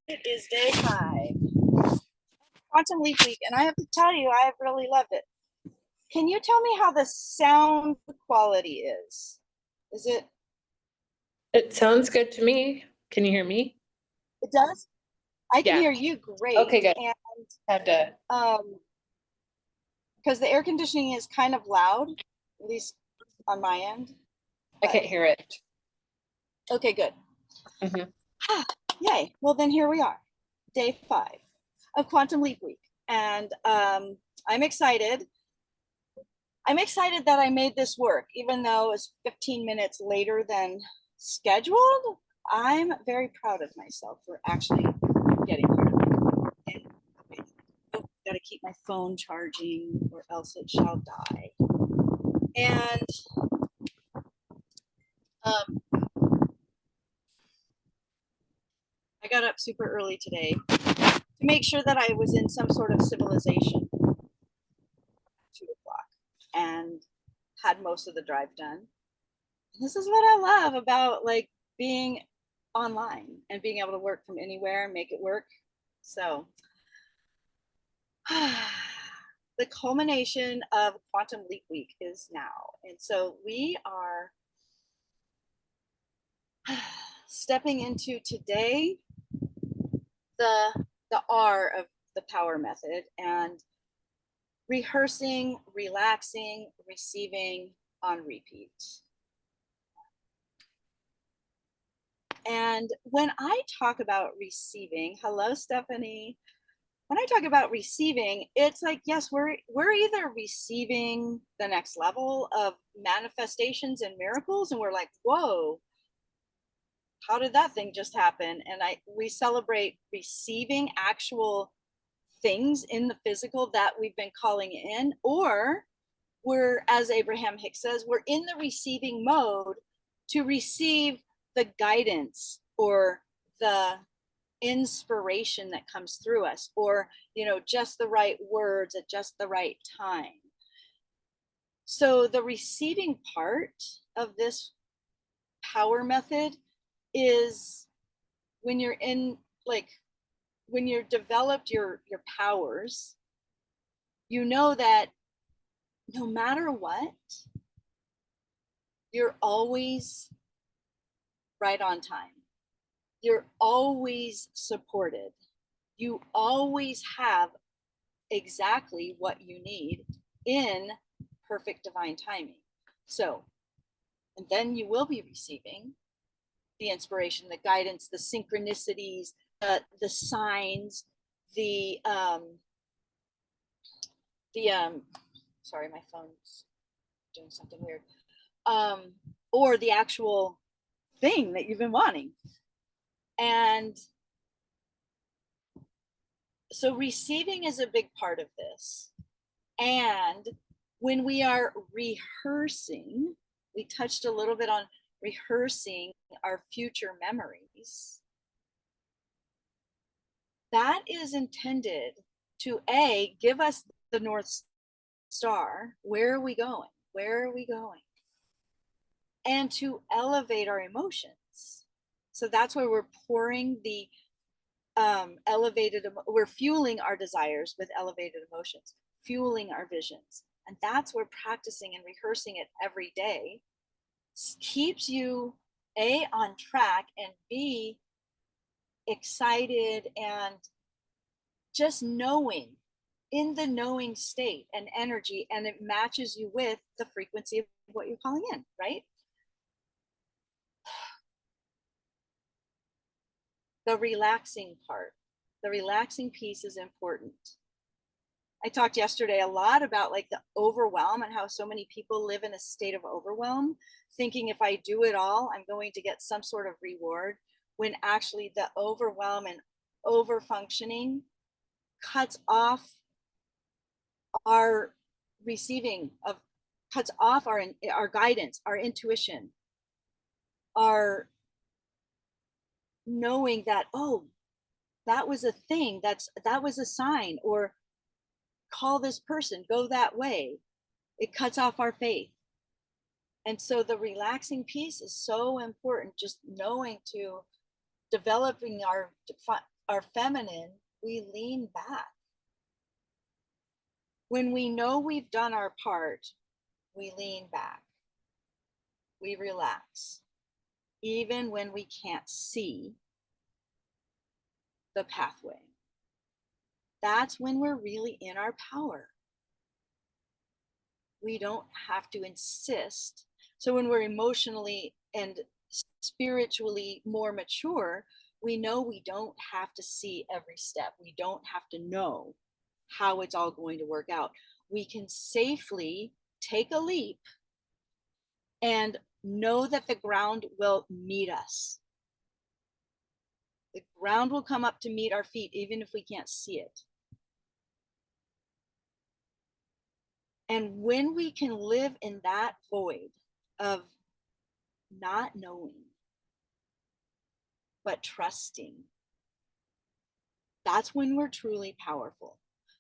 It is day 5, Quantum Leap Week, and I have to tell you, I have really loved it. Can you tell me how the sound quality is? Is it, It sounds good to me. Can you hear me? it does? I can Yeah. hear you great. Okay, good. And Have to. because the air conditioning is kind of loud, at least on my end. I But can't hear it. okay, good. Mhm. Yay. Well, then here we are, day 5 of Quantum Leap Week. And I'm excited. I'm excited that I made this work, even though it's 15 minutes later than scheduled. I'm very proud of myself for actually getting here. And, oh, gotta keep my phone charging or else it shall die. And um, I got up super early today to make sure that I was in some sort of civilization at 2 o'clock and had most of the drive done. This is what I love about like being online and being able to work from anywhere and make it work. So the culmination of Quantum Leap Week is now. And so we are stepping into today the R of the power method and rehearsing, relaxing, receiving on repeat. And when I talk about receiving, hello, Stephanie. When I talk about receiving, it's like, yes, we're either receiving the next level of manifestations and miracles, and we're like, whoa, how did that thing just happen? And we celebrate receiving actual things in the physical that we've been calling in, or we're, as Abraham Hicks says, we're in the receiving mode to receive the guidance or the inspiration that comes through us, or just the right words at just the right time. So the receiving part of this power method is when you're in, like, when you're developed your powers, you know that no matter what, you're always right on time. You're always supported. You always have exactly what you need in perfect divine timing. So, and then you will be receiving the inspiration, the guidance, the synchronicities, the signs, the the sorry, my phone's doing something weird. Or the actual thing that you've been wanting. And so receiving is a big part of this. And when we are rehearsing, we touched a little bit on rehearsing our future memories. That is intended to give us the North Star. Where are we going? Where are we going? And to elevate our emotions. So that's where we're pouring the we're fueling our desires with elevated emotions, fueling our visions. And that's where practicing and rehearsing it every day keeps you A, on track, and B, excited and just knowing, in the knowing state and energy, and it matches you with the frequency of what you're calling in, right? The relaxing part, the relaxing piece is important. I talked yesterday a lot about like the overwhelm and how so many people live in a state of overwhelm, thinking if I do it all, I'm going to get some sort of reward, when actually the overwhelm and over functioning cuts off our receiving of, cuts off our guidance, our intuition, our knowing that, oh, that was a thing, that was a sign, or call this person, go that way. It cuts off our faith. And so the relaxing piece is so important, just knowing to developing our our feminine, we lean back. When we know we've done our part, we lean back. We relax. Even when we can't see the pathway. That's when we're really in our power. We don't have to insist. So when we're emotionally and spiritually more mature, we know we don't have to see every step. We don't have to know how it's all going to work out. We can safely take a leap and know that the ground will meet us. The ground will come up to meet our feet, even if we can't see it. And when we can live in that void of not knowing, but trusting, that's when we're truly powerful.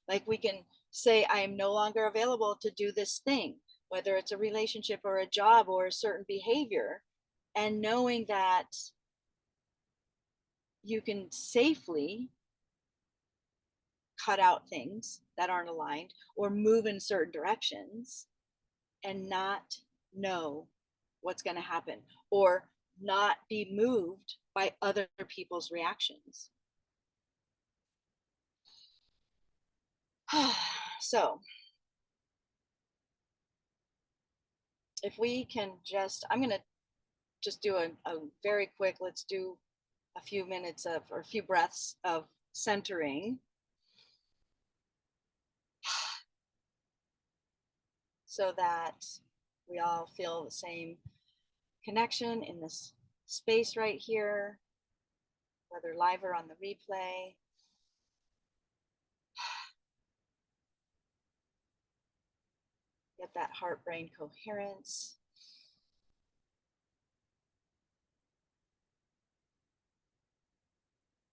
Like we can say, I am no longer available to do this thing, whether it's a relationship or a job or a certain behavior, and knowing that you can safely cut out things that aren't aligned or move in certain directions and not know what's going to happen or not be moved by other people's reactions. So if we can I'm going to just do a very quick, let's do a few minutes of, or a few breaths of centering. So that we all feel the same connection in this space right here, whether live or on the replay. Get that heart-brain coherence.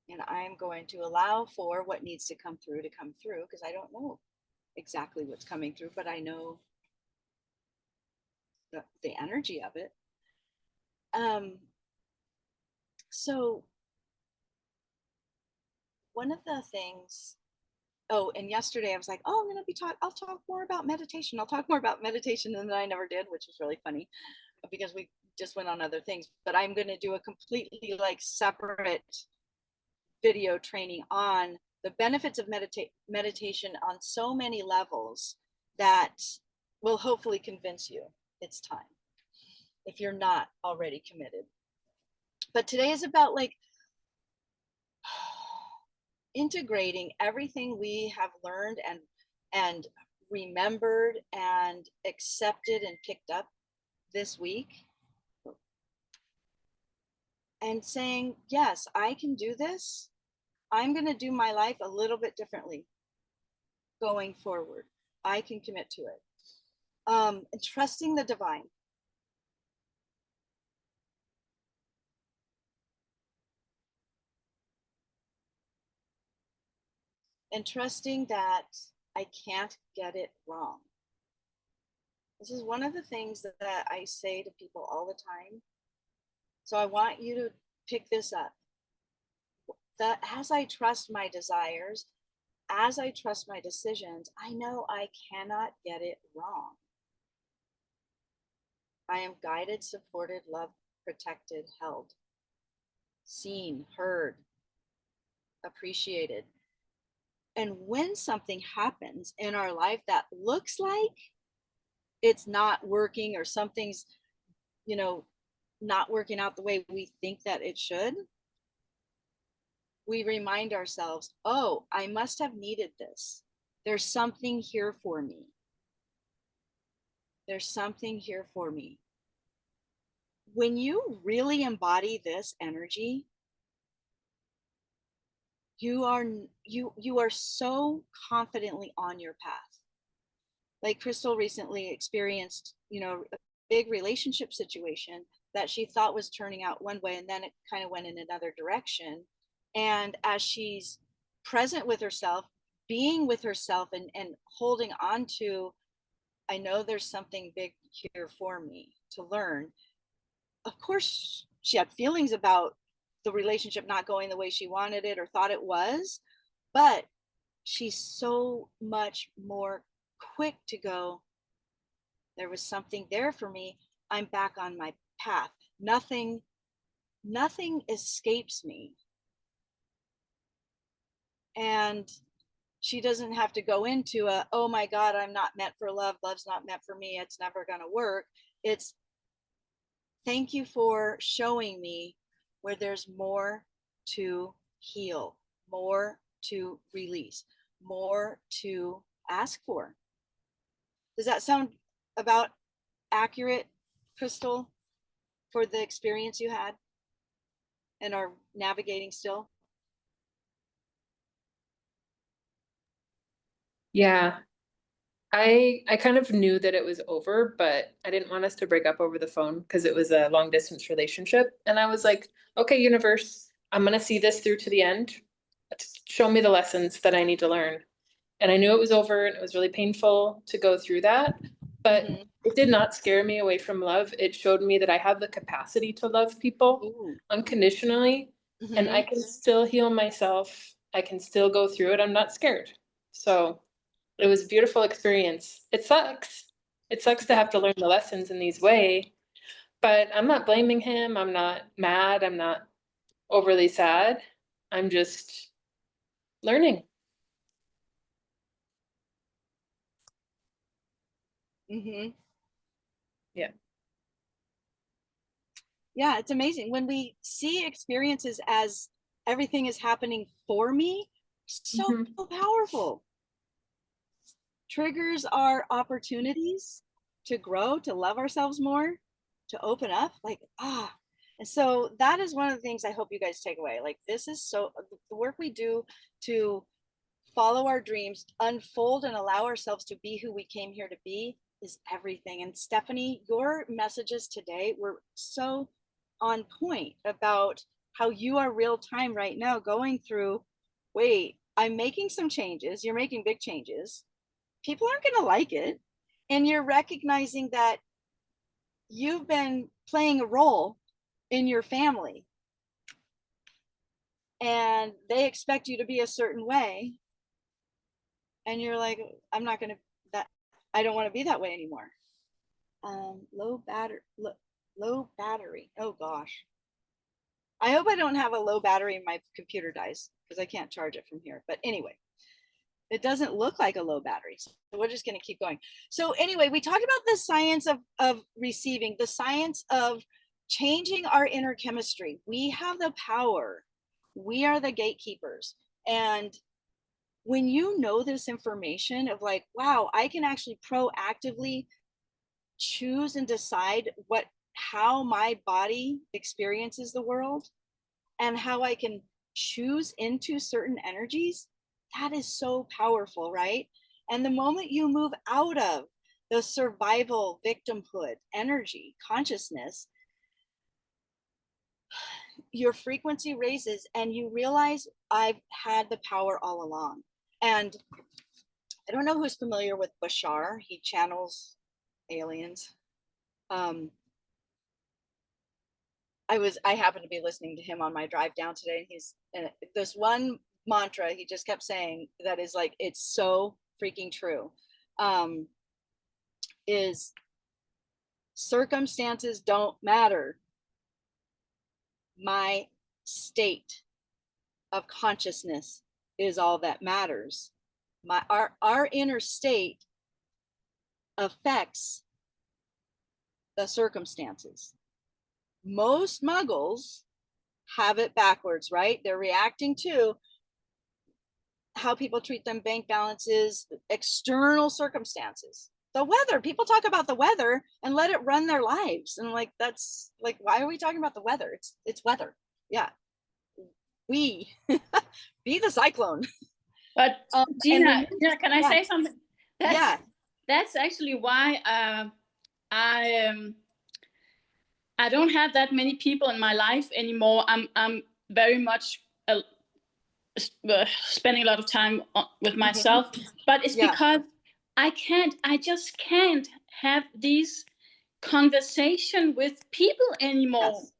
And I'm going to allow for what needs to come through because I don't know exactly what's coming through, but I know the energy of it. So one of the things, and yesterday I was like, oh, I'll talk more about meditation. I'll talk more about meditation, and then I never did, which was really funny because we just went on other things. But I'm going to do a completely separate video training on the benefits of meditation on so many levels that will hopefully convince you it's time if you're not already committed. But today is about integrating everything we have learned and remembered and accepted and picked up this week and saying, yes, I can do this. I'm going to do my life a little bit differently going forward. I can commit to it. And trusting the divine. And trusting that I can't get it wrong. This is one of the things that I say to people all the time. So I want you to pick this up. That as I trust my desires, as I trust my decisions, I know I cannot get it wrong. I am guided, supported, loved, protected, held, seen, heard, appreciated. And when something happens in our life that looks like it's not working or something's, not working out the way we think that it should, we remind ourselves, oh, I must have needed this. There's something here for me. There's something here for me. When you really embody this energy, you are so confidently on your path. Like Crystal recently experienced, a big relationship situation that she thought was turning out one way, and then it kind of went in another direction. And as she's present with herself, being with herself and holding on to, I know there's something big here for me to learn. Of course, she had feelings about the relationship not going the way she wanted it or thought it was, but she's so much more quick to go, there was something there for me. I'm back on my path. Nothing escapes me. And she doesn't have to go into a, oh my God, I'm not meant for love. Love's not meant for me. It's never going to work. It's, thank you for showing me where there's more to heal, more to release, more to ask for. Does that sound about accurate, Crystal, for the experience you had and are navigating still? Yeah. I kind of knew that it was over, but I didn't want us to break up over the phone because it was a long distance relationship. And I was like, okay, universe, I'm gonna see this through to the end. Show me the lessons that I need to learn. And I knew it was over and it was really painful to go through that, but Mhm. it did not scare me away from love. It showed me that I have the capacity to love people Ooh. unconditionally, and I Mhm. can still heal myself. I can still go through it. I'm not scared. So it was a beautiful experience. It sucks. It sucks to Yeah. have to learn the lessons in these way, but I'm not blaming him. I'm not mad. I'm not overly sad. I'm just learning. Mhm. Yeah. Yeah, it's amazing when we see experiences as everything is happening for me. So Mhm. powerful. Triggers are opportunities to grow, to love ourselves more, to open up. Like, ah. And so that is one of the things I hope you guys take away. Like, this is so the work we do to follow our dreams, unfold and allow ourselves to be who we came here to be is everything. And Stephanie, your messages today were so on point about how you are real time right now going through, wait, I'm making some changes. You're making big changes. People aren't going to like it. And you're recognizing that you've been playing a role in your family and they expect you to be a certain way, and you're like, I'm not gonna, that I don't want to be that way anymore. Low battery. Oh gosh, I hope I don't have a low battery and my computer dies because I can't charge it from here. But anyway, it doesn't look like a low battery, so we're just going to keep going. So anyway, we talked about the science of receiving, the science of changing our inner chemistry. We have the power. We are the gatekeepers. And when you know this information of like, wow, I can actually proactively choose and decide how my body experiences the world and how I can choose into certain energies, that is so powerful, right? And the moment you move out of the survival victimhood energy consciousness, your frequency raises and you realize I've had the power all along. And I don't know who's familiar with Bashar. He channels aliens. Um, I happened to be listening to him on my drive down today, and he's this one mantra he just kept saying that is like, it's so freaking true. Um, is circumstances don't matter. My state of consciousness is all that matters. Our inner state affects the circumstances. Most muggles have it backwards, right? They're reacting to how people treat them, bank balances, external circumstances. The weather, people talk about the weather and let it run their lives. And like, that's like, why are we talking about the weather? It's weather. Yeah. We be the cyclone. But And when Gina, can I yeah, say something? That's yeah. that's actually why I don't have that many people in my life anymore. I'm very much spending a lot of time with myself, but it's Yeah. because I just can't have these conversation with people anymore. Yes.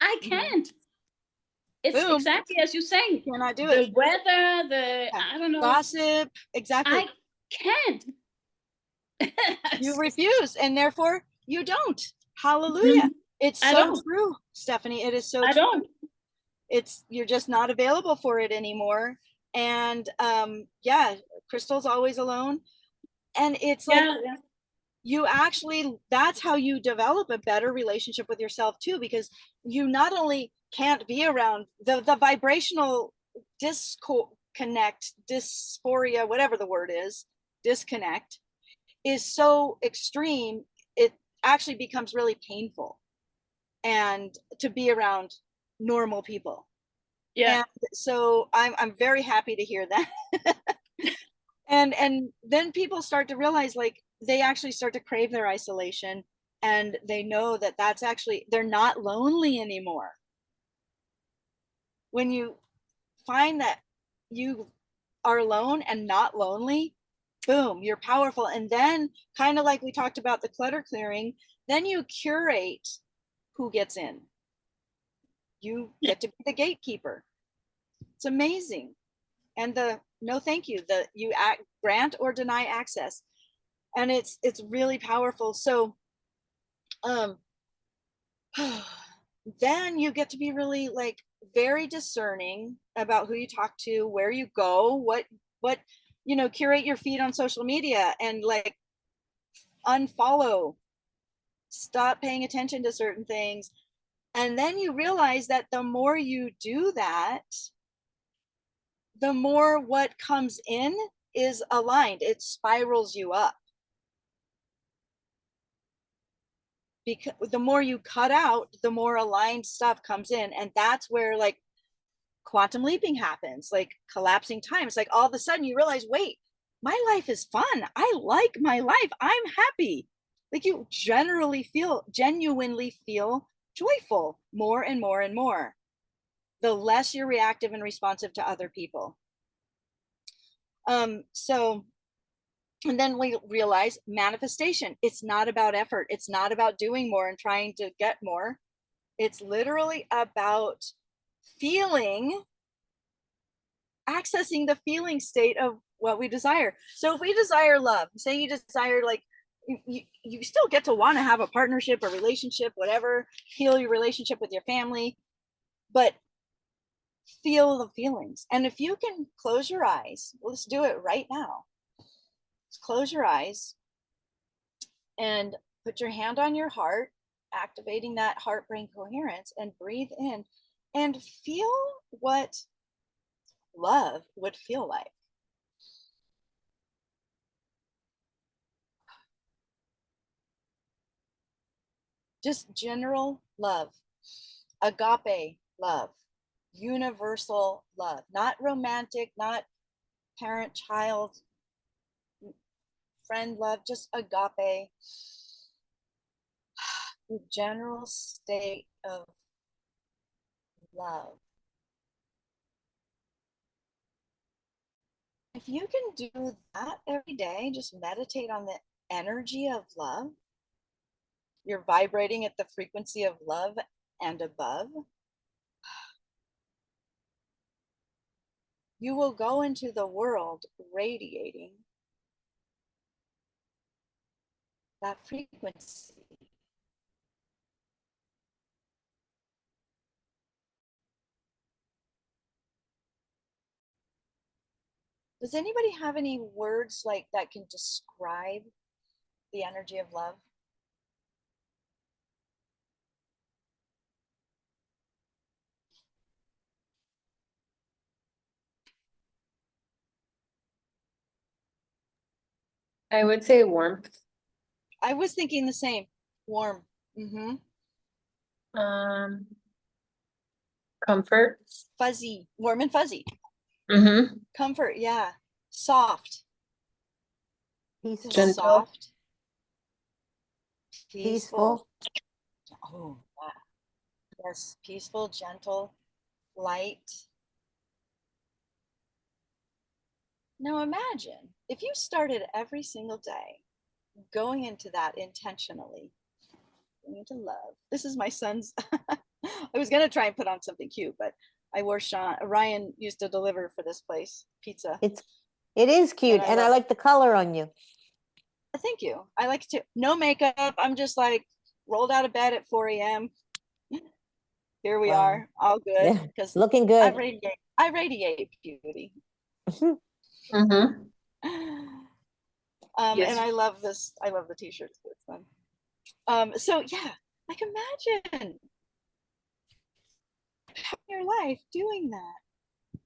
I can't. It's Boom. exactly as you say. Cannot do The it. weather, Yeah. I don't know. Gossip. Exactly. I can't. You refuse, and therefore you don't. Hallelujah. It's I so don't. true, Stephanie. It is so I true. don't. It's you're just not available for it anymore. And yeah, Crystal's always alone. And it's like Yeah. you actually, that's how you develop a better relationship with yourself too, because you not only can't be around the vibrational disconnect, dysphoria, whatever the word is, disconnect is so extreme, it actually becomes really painful and to be around normal people. Yeah. And so I'm very happy to hear that. And then people start to realize, like, they actually start to crave their isolation, and they know that that's actually, they're not lonely anymore. When you find that you are alone and not lonely, boom, you're powerful. And then, kind of like we talked about the clutter clearing, then you curate who gets in. You get to be the gatekeeper. It's amazing. And the no thank you, the you grant or deny access, and it's really powerful. So then you get to be really, like, very discerning about who you talk to, where you go, what curate your feed on social media, and, like, unfollow, stop paying attention to certain things. And then you realize that the more you do that, the more what comes in is aligned. It spirals you up. Because the more you cut out, the more aligned stuff comes in. And that's where, like, quantum leaping happens, like collapsing time. It's like all of a sudden you realize, wait, my life is fun. I like my life. I'm happy. Like, you genuinely feel joyful more and more and more, the less you're reactive and responsive to other people. So, and then we realize manifestation, it's not about effort. It's not about doing more and trying to get more. It's literally about feeling, accessing the feeling state of what we desire. So if we desire love, say you desire, like, you still get to want to have a partnership, a relationship, whatever, heal your relationship with your family, but feel the feelings. And if you can close your eyes, let's do it right now. Let's close your eyes and put your hand on your heart, activating that heart brain coherence, and breathe in and feel what love would feel like. Just general love, agape love, universal love, not romantic, not parent child friend love, just agape, the general state of love. If you can do that every day, just meditate on the energy of love, you're vibrating at the frequency of love and above, you will go into the world radiating that frequency. Does anybody have any words like that can describe the energy of love? I would say warmth. I was thinking the same. Warm. Mm-hmm. Um, Comfort. Fuzzy. Warm and fuzzy. Mm-hmm. Comfort. Yeah. Soft. Peaceful. Gentle. Soft. Peaceful. Oh, wow. Yes. Peaceful, gentle, light. Now imagine if you started every single day going into that intentionally, going into love. This is my son's. I was going to try and put on something cute, but I wore Ryan used to deliver for this place, pizza. It is cute, I and I love- like the color on you. Thank you. I like to, no makeup. I'm just like rolled out of bed at 4 a.m. Here we Wow. are, all good, Yeah, because looking I good. radiate beauty. Mm-hmm. Yes. And I love this. I love the t-shirts. It's fun. So yeah, like imagine your life doing that.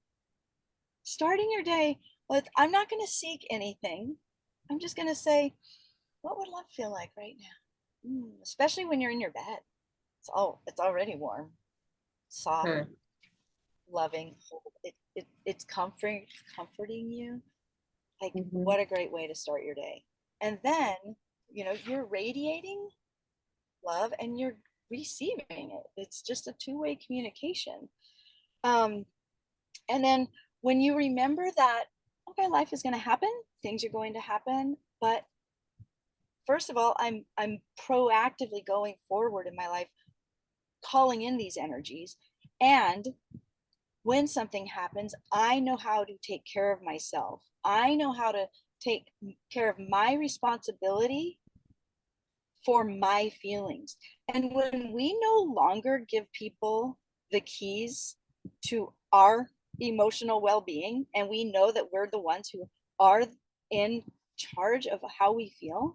Starting your day with, I'm not going to seek anything. I'm just going to say, what would love feel like right now? Especially when you're in your bed. It's already warm, soft, loving. It's comforting you. Like, Mhm. what a great way to start your day. And then, you're radiating love and you're receiving it. It's just a two-way communication. And then when you remember that, okay, life is going to happen, things are going to happen, but first of all, I'm proactively going forward in my life, calling in these energies. And when something happens, I know how to take care of myself. I know how to take care of my responsibility for my feelings. And when we no longer give people the keys to our emotional well-being, and we know that we're the ones who are in charge of how we feel,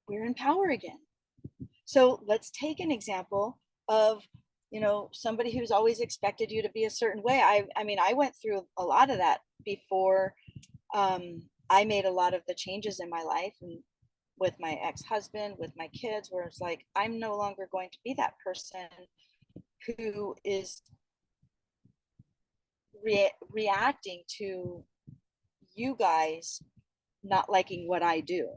we're in power again. So let's take an example of, somebody who's always expected you to be a certain way. I mean, I went through a lot of that before I made a lot of the changes in my life, and with my ex-husband, with my kids, where it's like, I'm no longer going to be that person who is reacting to you guys not liking what I do.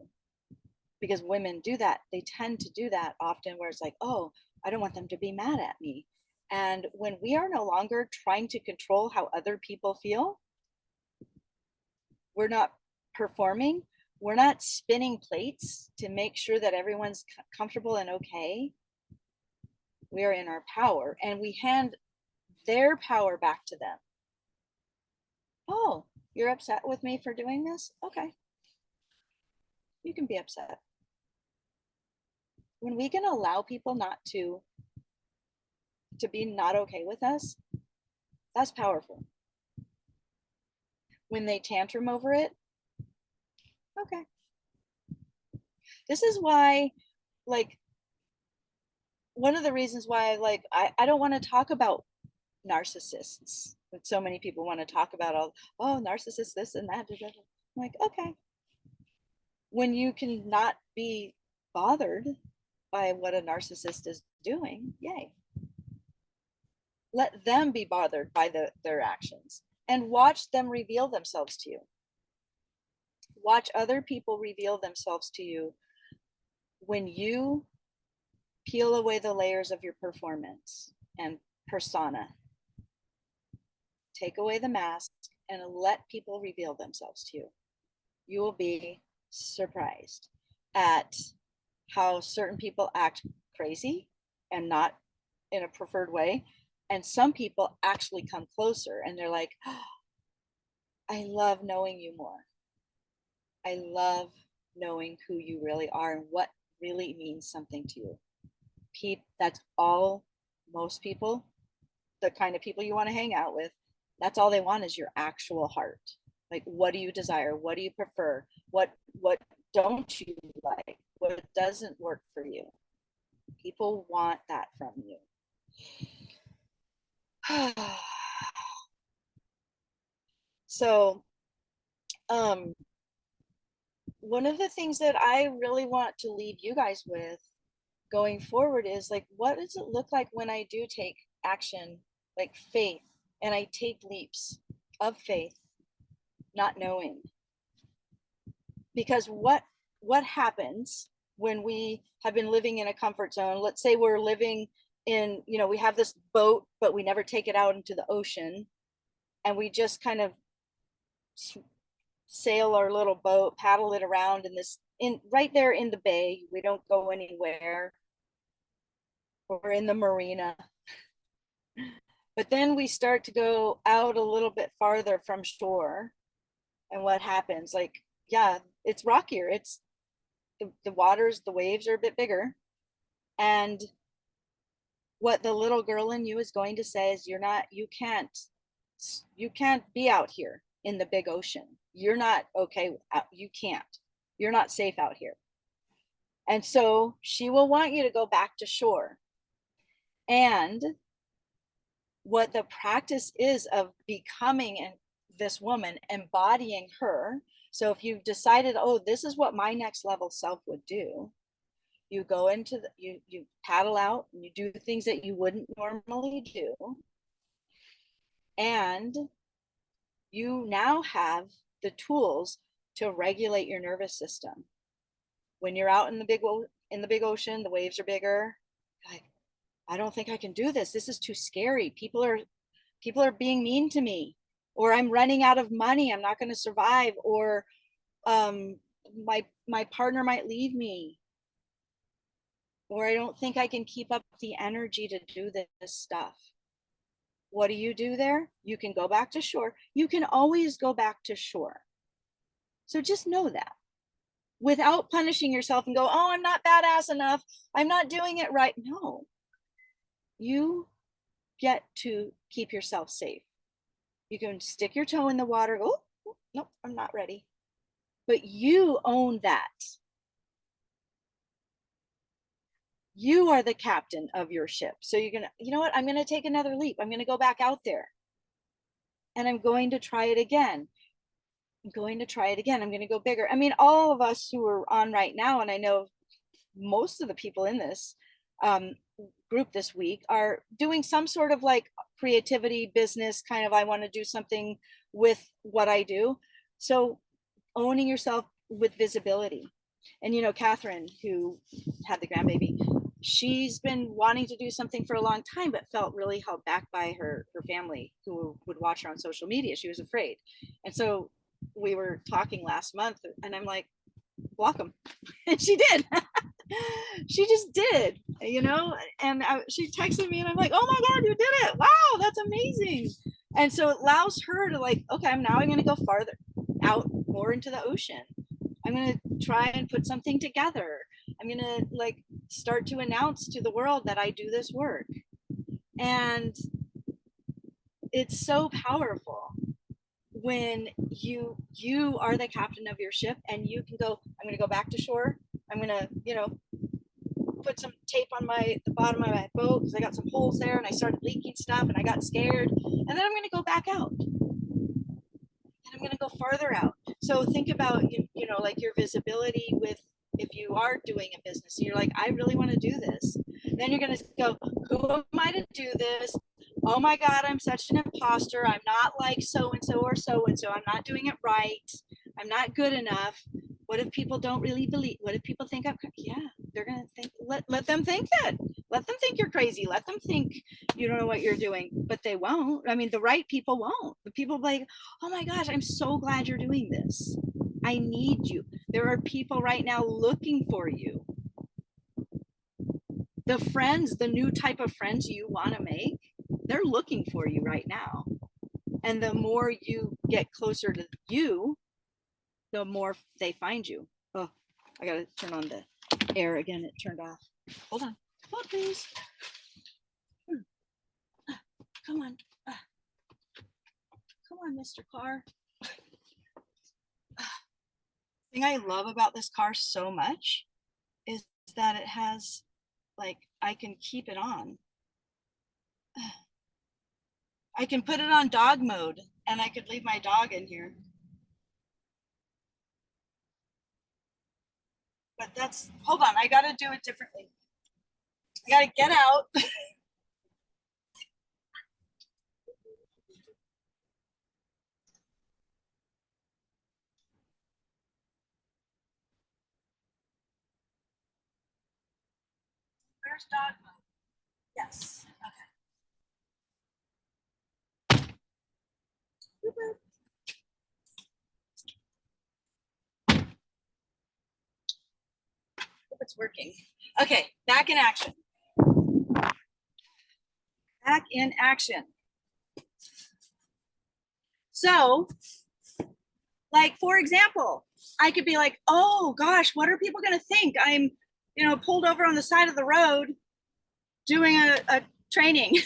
Because women do that. They tend to do that often, where it's like, oh, I don't want them to be mad at me. And when we are no longer trying to control how other people feel, we're not performing, we're not spinning plates to make sure that everyone's comfortable and okay. We are in our power, and we hand their power back to them. Oh, you're upset with me for doing this? Okay. You can be upset. When we can allow people not to be not okay with us, that's powerful. When they tantrum over it, okay. This is why, like, one of the reasons why, like, I don't want to talk about narcissists. But so many people want to talk about narcissists, this and that. I'm like, okay. When you can not be bothered by what a narcissist is doing, yay. Let them be bothered by their actions, and watch them reveal themselves to you. Watch other people reveal themselves to you when you peel away the layers of your performance and persona. Take away the mask and let people reveal themselves to you. You will be surprised at how certain people act crazy and not in a preferred way. And some people actually come closer and they're like, oh, I love knowing you more. I love knowing who you really are and what really means something to you. That's all. Most people, the kind of people you want to hang out with, that's all they want is your actual heart. Like, what do you desire? What do you prefer? What don't you like? What doesn't work for you? People want that from you. So, one of the things that I really want to leave you guys with going forward is, like, what does it look like when I do take action, like faith, and I take leaps of faith, not knowing? Because what happens when we have been living in a comfort zone? Let's say we're living in, we have this boat, but we never take it out into the ocean, and we just kind of sail our little boat, paddle it around right there in the bay. We don't go anywhere. We're in the marina. But then we start to go out a little bit farther from shore. And what happens? Like, yeah, it's rockier. It's the waters, the waves are a bit bigger. And what the little girl in you is going to say is you can't be out here in the big ocean. You're not okay. You can't. You're not safe out here. And so she will want you to go back to shore. And what the practice is of becoming this woman, embodying her. So if you've decided, oh, this is what my next level self would do, you go into you paddle out and you do things that you wouldn't normally do. And you now have the tools to regulate your nervous system. When you're out in the big ocean, the waves are bigger. Like, I don't think I can do this. This is too scary. People are being mean to me, or I'm running out of money. I'm not going to survive, or my partner might leave me, or I don't think I can keep up the energy to do this stuff. What do you do there? You can go back to shore. You can always go back to shore. So just know that, without punishing yourself and go, oh, I'm not badass enough. I'm not doing it right. No, you get to keep yourself safe. You can stick your toe in the water. Oh, nope, I'm not ready. But you own that. You are the captain of your ship. So you're going to, you know what? I'm going to take another leap. I'm going to go back out there. And I'm going to try it again. I'm going to try it again. I'm going to go bigger. I mean, all of us who are on right now, and I know most of the people in this group this week are doing some sort of like creativity business kind of, I want to do something with what I do. So owning yourself with visibility. And, you know, Catherine, who had the grandbaby, she's been wanting to do something for a long time, but felt really held back by her family who would watch her on social media. She was afraid. And so we were talking last month and I'm like, block them. And she did. She just did, you know, and she texted me and I'm like, oh my God, you did it. Wow, that's amazing. And so it allows her to like, okay, I'm going to go farther out, more into the ocean. I'm going to try and put something together. I'm going to like start to announce to the world that I do this work. And it's so powerful when you are the captain of your ship and you can go, I'm going to go back to shore. I'm going to, you know, put some tape on the bottom of my boat because I got some holes there and I started leaking stuff and I got scared. And then I'm going to go back out. And I'm going to go farther out. So think about, you know, like your visibility with, if you are doing a business and you're like, I really want to do this. Then you're going to go, who am I to do this? Oh my God, I'm such an imposter. I'm not like so-and-so or so-and-so. I'm not doing it right. I'm not good enough. What if people don't really believe? What if people think yeah, they're going to think, let them think that. Let them think you're crazy. Let them think you don't know what you're doing, but they won't. I mean, the right people won't. The people like, oh my gosh, I'm so glad you're doing this. I need you. There are people right now looking for you. The friends, the new type of friends you want to make, they're looking for you right now. And the more you get closer to you, the more they find you. Oh, I gotta turn on the air again. It turned off. Hold on. Hold on, please. Come on. Come on, Mr. Car. The thing I love about this car so much is that it has, like, I can keep it on. I can put it on dog mode and I could leave my dog in here. But that's, hold on, I gotta do it differently. I gotta get out. Where's dog mode? Yes, okay. Hope it's working. Okay, back in action. back in action. So, like, for example, I could be like, oh gosh, what are people going to think? I'm, pulled over on the side of the road doing a training.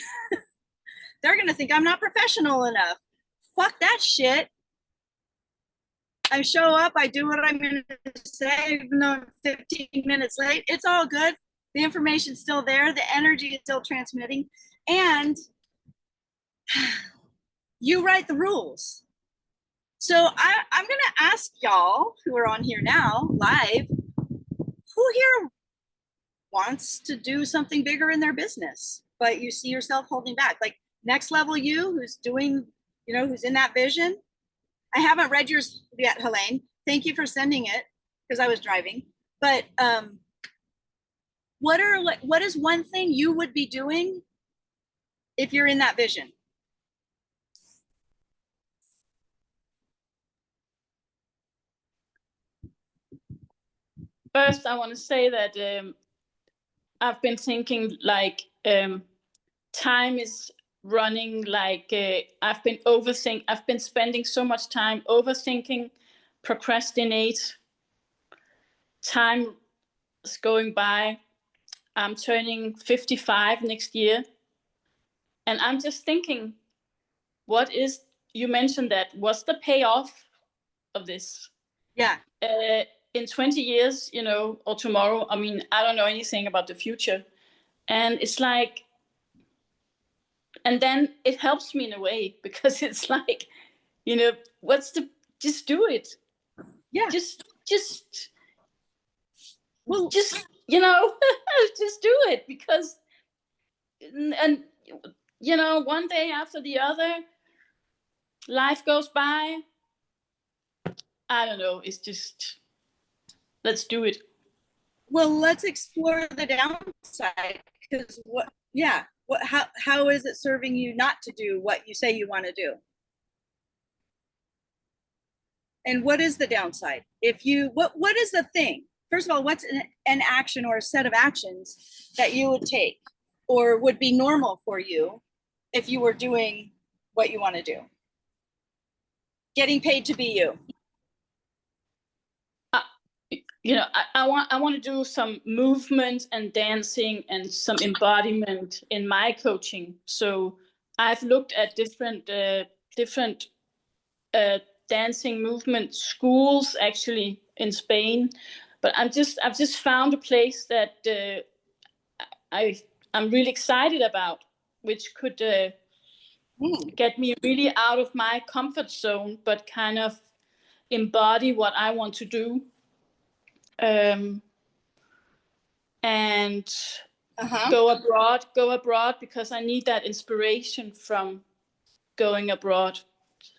They're going to think I'm not professional enough. Fuck that shit. I show up, I do what I'm going to say, even though I'm 15 minutes late. It's all good. The information's still there. The energy is still transmitting. And you write the rules. So I'm going to ask y'all who are on here now, live, who here wants to do something bigger in their business, but you see yourself holding back? Like next level you, who's doing, who's in that vision. I haven't read yours yet, Helene. Thank you for sending it because I was driving. But what is one thing you would be doing if you're in that vision? First, I want to say that I've been thinking like time is running, like I've been spending so much time overthinking, procrastinate. Time is going by. I'm turning 55 next year. And I'm just thinking, you mentioned that, what's the payoff of this? Yeah. In 20 years, or tomorrow, I mean, I don't know anything about the future. And it's like, and then it helps me in a way because it's like, just do it. Yeah. Just, Well, just do it because, and one day after the other, life goes by. I don't know. It's just, let's do it. Well, let's explore the downside because how is it serving you not to do what you say you want to do? And what is the downside? What is the thing? First of all, what's an action or a set of actions that you would take or would be normal for you if you were doing what you want to do? Getting paid to be you. I want to do some movement and dancing and some embodiment in my coaching. So I've looked at different dancing movement schools actually in Spain, but I've just found a place that I'm really excited about, which could get me really out of my comfort zone, but kind of embody what I want to do. And go abroad because I need that inspiration from going abroad.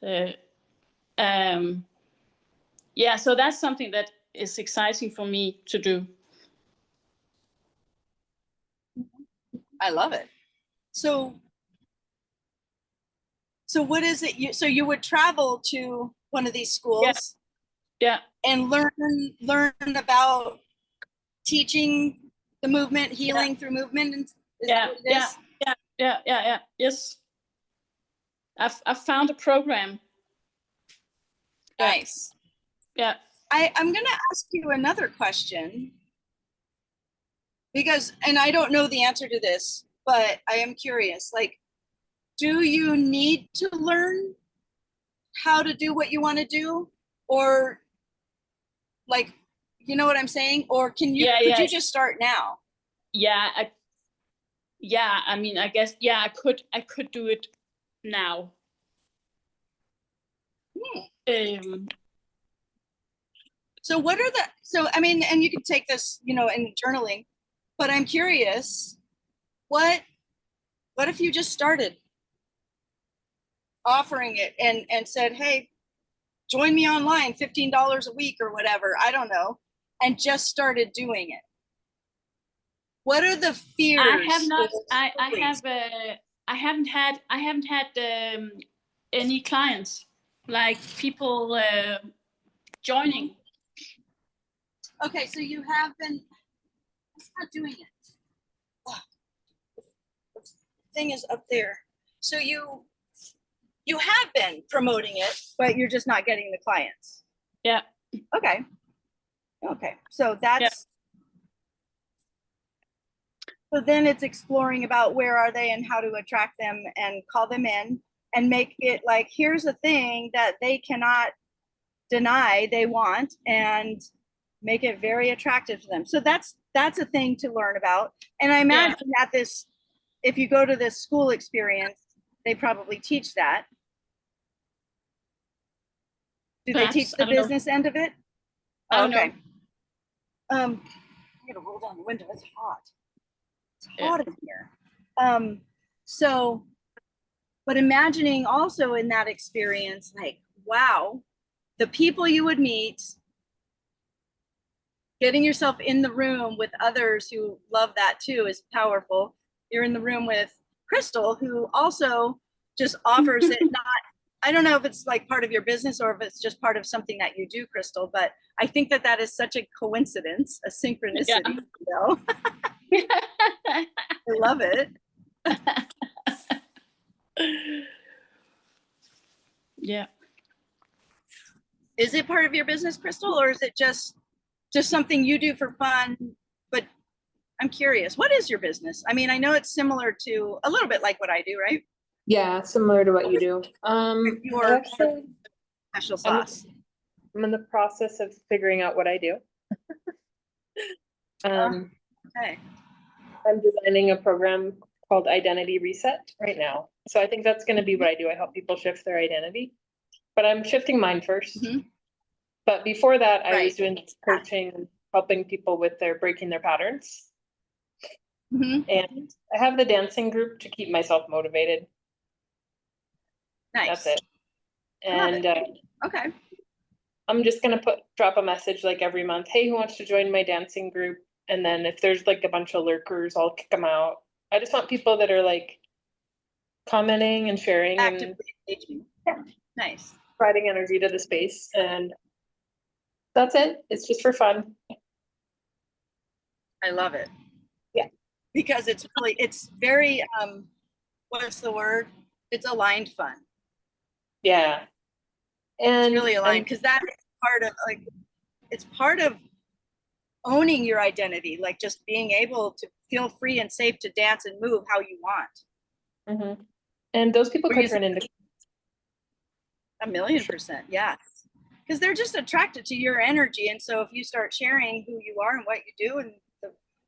So that's something that is exciting for me to do. I love it. So what is it you would travel to one of these schools? Yeah. And learn about teaching the movement, healing through movement. Yes. I've found a program. Nice. Yeah. I'm going to ask you another question because, and I don't know the answer to this, but I am curious. Like, do you need to learn how to do what you want to do, or like, you know what I'm saying? Or could you just start now? I mean, I guess, I could do it now. So I mean, and you can take this, in journaling, but I'm curious, what if you just started offering it and said, hey, join me online, $15 a week or whatever, I don't know, and just started doing it? What are the fears? I haven't had any clients, like people joining. Okay, so you have been not doing it. thing is up there. So you have been promoting it, but you're just not getting the clients. Yeah. Okay. Okay. So that's, so then it's exploring about where are they and how to attract them and call them in and make it like, here's a thing that they cannot deny they want, and make it very attractive to them. So that's a thing to learn about. And I imagine that this, if you go to this school experience, they probably teach that. Do they Perhaps, teach I the don't know. business end of it? I don't know. Okay. I'm gonna roll down the window. It's hot. It's Yeah. hot in here. So, but imagining also in that experience, like, wow, the people you would meet, getting yourself in the room with others who love that too is powerful. You're in the room with Crystal, who also just offers it. Not, I don't know if it's like part of your business or if it's just part of something that you do, Crystal, but I think that that is such a coincidence, a synchronicity, Yeah. you know? I love it. Yeah. Is it part of your business, Crystal, or is it just something you do for fun? But I'm curious, what is your business? I mean, I know it's similar to a little bit like what I do, right? Yeah, similar to what you do. Your Actually, special I'm- sauce. I'm in the process of figuring out what I do. Okay. I'm designing a program called Identity Reset right now. So I think that's going to be what I do. I help people shift their identity, but I'm shifting mine first. Mhm. But before that, I Right. was doing coaching, helping people with their breaking their patterns. Mhm. And I have the dancing group to keep myself motivated. Nice. That's it. I love And Okay. I'm just gonna drop a message like every month. Hey, who wants to join my dancing group? And then if there's like a bunch of lurkers, I'll kick them out. I just want people that are like commenting and sharing and Actively engaging. Nice. providing energy to the space. And that's it. It's just for fun. I love it. Yeah. Because it's really, it's very, what's the word? It's aligned fun. Yeah. And It's really aligned because that is part of like, it's part of owning your identity, like just being able to feel free and safe to dance and move how you want. Mhm. And those people Were could you turn into 1,000,000%, yes. Because they're just attracted to your energy. And so if you start sharing who you are and what you do, and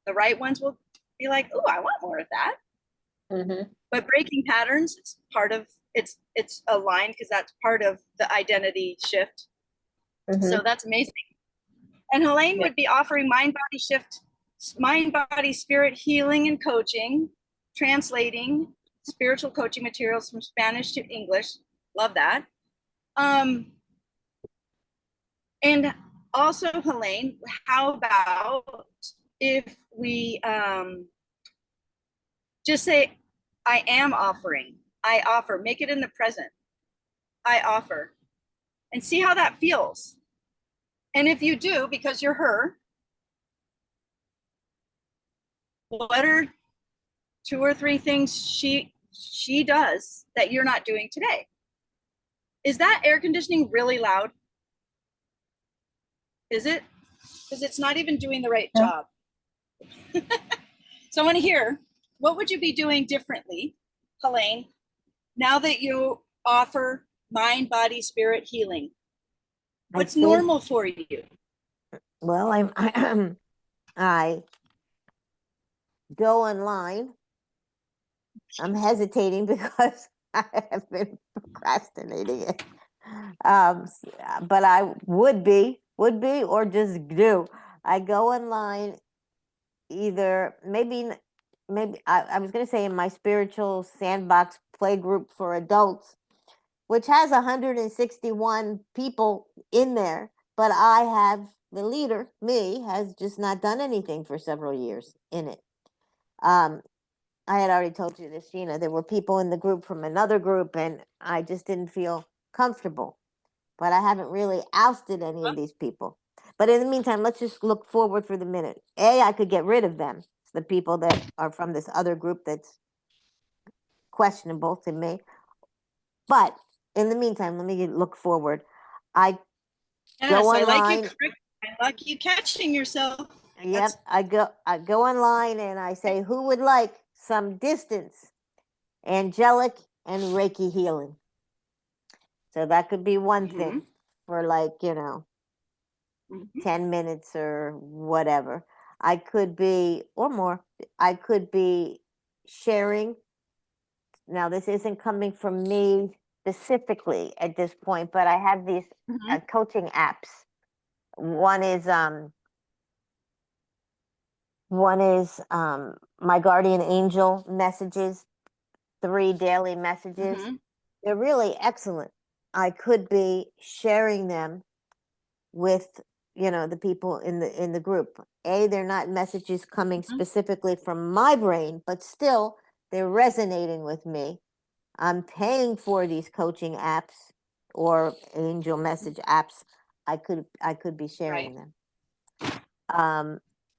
the right ones will be like, oh, I want more of that. Mhm. But breaking patterns, it's part of, it's aligned because that's part of the identity shift. Mhm. So that's amazing. And Helene Yeah. would be offering mind body shift, mind body spirit healing and coaching, translating spiritual coaching materials from Spanish to English. Love that. And also, Helene, how about if we just say, I am offering, I offer, make it in the present, I offer, and see how that feels. And if you do, because you're her, what are 2 or 3 things she does that you're not doing today? Is that air conditioning really loud? Is it? Because it's not even doing the right job. So I want to hear, what would you be doing differently, Helene, now that you offer mind, body, spirit healing? What's think- normal for you? Well, I go online. I'm hesitating because I have been procrastinating it. But I would be, or just do. I go online, either maybe I was going to say in my spiritual sandbox play group for adults, which has 161 people in there, but I have the leader, me, has just not done anything for several years in it. I had already told you this, Gina. There were people in the group from another group, and I just didn't feel comfortable. But I haven't really ousted any of these people. But in the meantime, let's just look forward for the minute. I could get rid of them. It's the people that are from this other group that's questionable to me. But in the meantime, let me look forward. I Yes, go I like online. I like you catching yourself. Yep, That's- I go online and I say, who would like some distance, angelic and Reiki healing? So that could be one thing for, like, 10 minutes or whatever. I could be, or more, I could be sharing. Now, this isn't coming from me specifically at this point, but I have these coaching apps. One is my guardian angel messages, 3 daily messages. They're really excellent. I could be sharing them with the people in the group. They're not messages coming specifically from my brain, but still they're resonating with me. I'm paying for these coaching apps or angel message apps. I could be sharing them.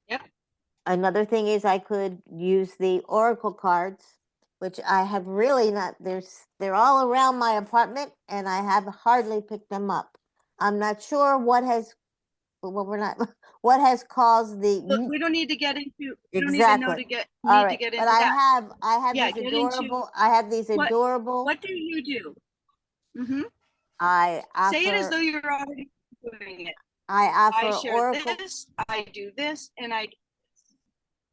Yep. Another thing is I could use the oracle cards, which I have really not. They're all around my apartment, and I have hardly picked them up. I'm not sure what has. Well, we're not. What has caused the? Look, we don't need to get into. We don't Exactly. even know to get All need right, to get but into that. I have Yeah, these get into adorable. I have these what- adorable. What do you do? I offer. Say it as though you're already doing it. I offer I share oracle. this. I do this, and I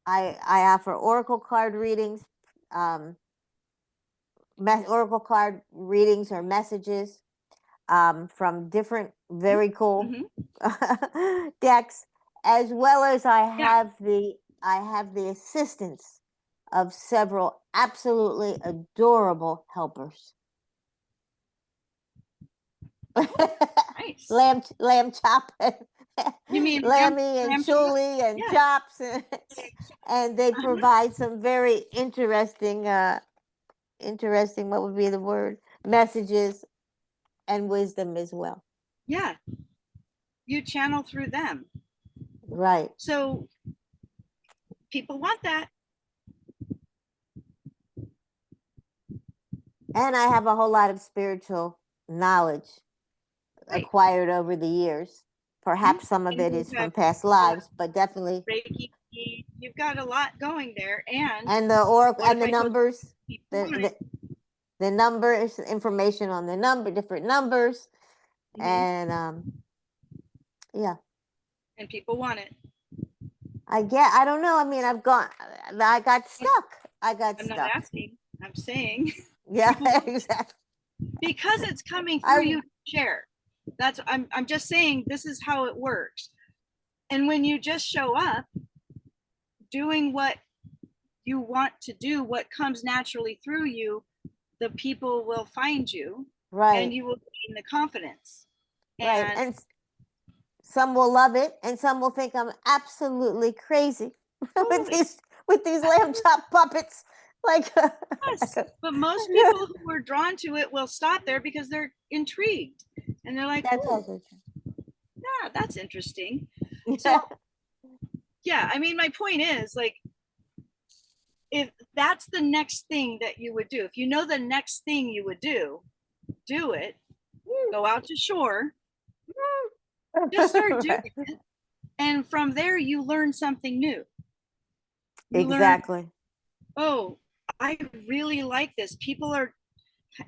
offer oracle card readings, oracle card readings or messages from different very cool decks, as well as I have the assistance of several absolutely adorable helpers. Nice. Lamb chop. You mean Lammy and lamb chop? Chuli and Yeah. chops, and they provide some very interesting, what would be the word? Messages and wisdom as well. Yeah. You channel through them. Right. So people want that. And I have a whole lot of spiritual knowledge acquired over the years. Perhaps some of And it you is from have past lives, but definitely. Reiki. You've got a lot going there, and the oracle what and if the I told numbers, people want it? the numbers, information on the different numbers, and yeah. And people want it. I don't know. I mean, I got stuck. I'm not asking. I'm saying. Yeah, exactly. Because it's coming through you to share. That's I'm just saying this is how it works. And when you just show up doing what you want to do, what comes naturally through you, the people will find you. Right. And you will gain the confidence. Right. And some will love it and some will think I'm absolutely crazy with these lamb chop puppets. Like, yes, but most people who are drawn to it will stop there because they're intrigued and they're like, yeah, that's interesting. So yeah, I mean, my point is, like, if that's the next thing that you would do, if you know the next thing you would do it, go out to shore, just start doing it, and from there you learn something new. Exactly. Oh, I really like this. People are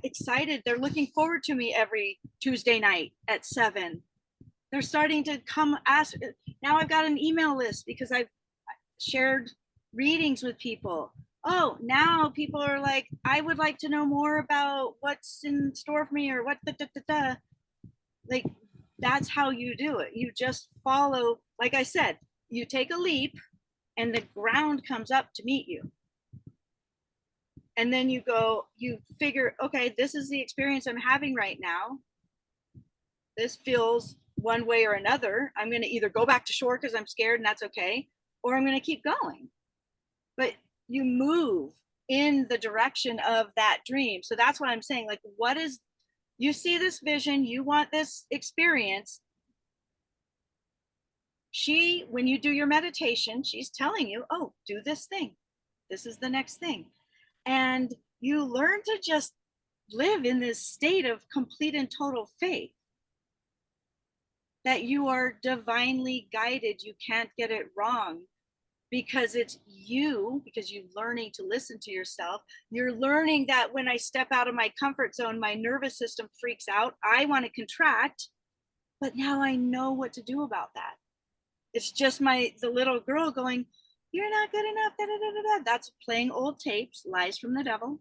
excited. They're looking forward to me every Tuesday night at 7. They're starting to come ask. Now I've got an email list because I've shared readings with people. Oh, now people are like, I would like to know more about what's in store for me or what like, that's how you do it. You just follow, like I said, you take a leap and the ground comes up to meet you. And then you figure, okay, this is the experience I'm having right now. This feels one way or another. I'm going to either go back to shore because I'm scared and that's okay, or I'm going to keep going. But you move in the direction of that dream. So that's what I'm saying. Like, you see this vision, you want this experience. When you do your meditation, she's telling you, oh, do this thing. This is the next thing. And you learn to just live in this state of complete and total faith that you are divinely guided. You can't get it wrong because it's you, because you're learning to listen to yourself. You're learning that when I step out of my comfort zone, my nervous system freaks out. I want to contract, but now I know what to do about that. It's just the little girl going, you're not good enough. Da, da, da, da, da. That's playing old tapes, lies from the devil.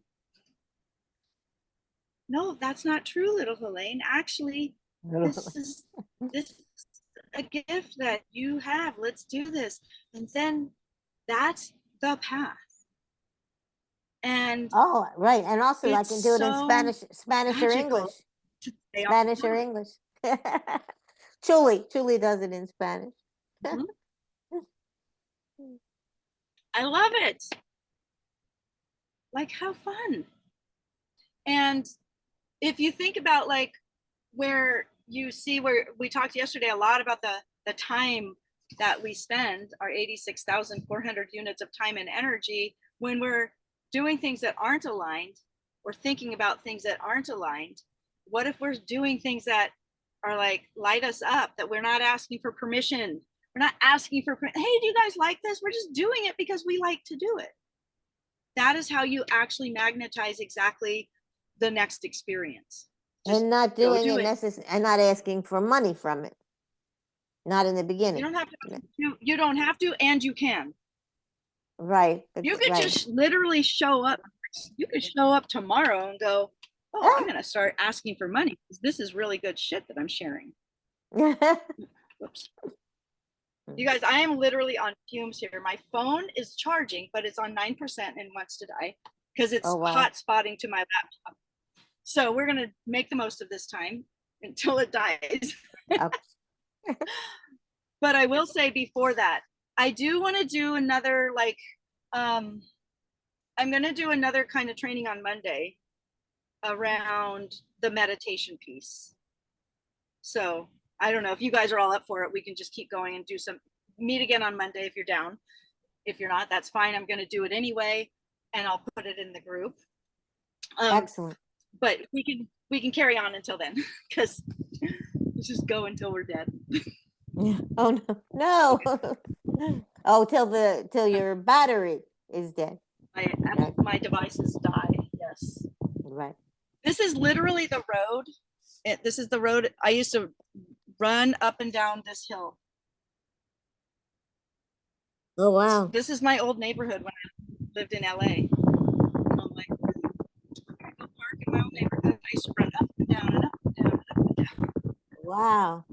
No, that's not true, little Helene. Actually, this is a gift that you have. Let's do this. And then that's the path. And Oh, right. And also I it's can do it in so Spanish or magical English. to stay on Spanish or board. English. Chuli does it in Spanish. Mhm. I love it. Like, how fun. And if you think about like where you see where we talked yesterday a lot about the time that we spend, our 86,400 units of time and energy, when we're doing things that aren't aligned or thinking about things that aren't aligned. What if we're doing things that are like light us up, that we're not asking for permission? We're not asking for, hey, do you guys like this? We're just doing it because we like to do it. That is how you actually magnetize exactly the next experience. Just And not go doing do it and not asking for money from it. Not in the You beginning. don't have to. You don't have to, and you can. Right. You could right. just literally show up. You could show up tomorrow and go, oh, I'm gonna start asking for money because this is really good shit that I'm sharing. Whoops. You guys, I am literally on fumes here. My phone is charging, but it's on 9% and wants to die because it's Oh, wow. hot spotting to my laptop. So we're gonna make the most of this time until it dies. But I will say before that, I do want to do another I'm going to do another kind of training on Monday around the meditation piece. So I don't know if you guys are all up for it. We can just keep going and meet again on Monday if you're down. If you're not, that's fine. I'm going to do it anyway, and I'll put it in the group. Excellent. But we can carry on until then because let's just go until we're dead. Oh no. Oh, till your battery is dead. My devices die. Yes. Right. This is literally the road. This is the road I used to run up and down this hill. Oh wow. This is my old neighborhood when I lived in LA. And I'm like, I'm gonna go park in my old neighborhood. I used to run up and down and up and down and up and down. Wow.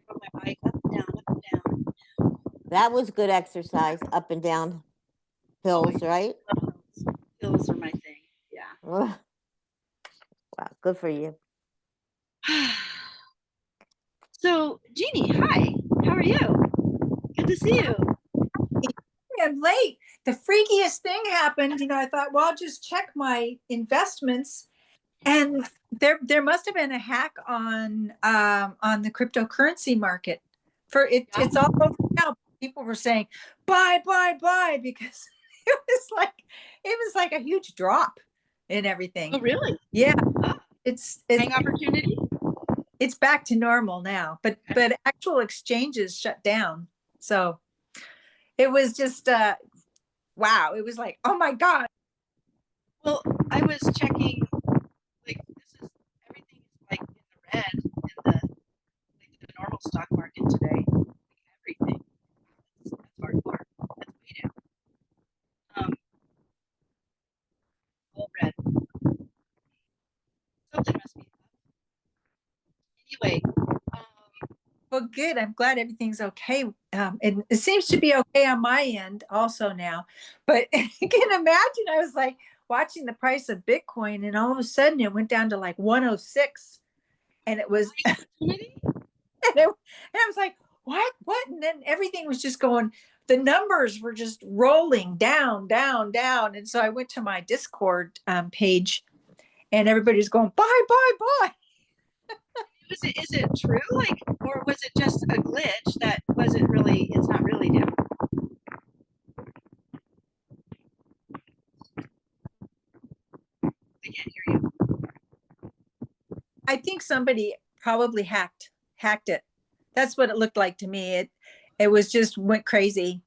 Rode my bike up and down, up and down. That was good exercise, up and down hills, right? Hills are my thing. Yeah. Wow, good for you. So, Jeannie, hi. How are you? Good to see you. I'm late. The freakiest thing happened. I thought, well, I'll just check my investments, and there must have been a hack on the cryptocurrency market. It's all over now. People were saying buy, because it was like a huge drop in everything. Oh, really? Yeah, it's Buying opportunity. It's back to normal now, but actual exchanges shut down. So it was just wow. It was like, oh my God. Well, I was checking, like everything is like in the red in the normal stock market today. Everything. That's hardcore. That's way down. All red. Something must be up. Anyway. Well, good. I'm glad everything's okay. And it seems to be okay on my end also now. But you can imagine, I was like watching the price of Bitcoin, and all of a sudden it went down to like 106. And it was, and I was like, what? And then everything was just going, the numbers were just rolling down. And so I went to my Discord page, and everybody's going, buy. Is it true? Or was it just a glitch that wasn't really, it's not really down? can't hear you. I think somebody probably hacked it. That's what it looked like to me. It was just went crazy,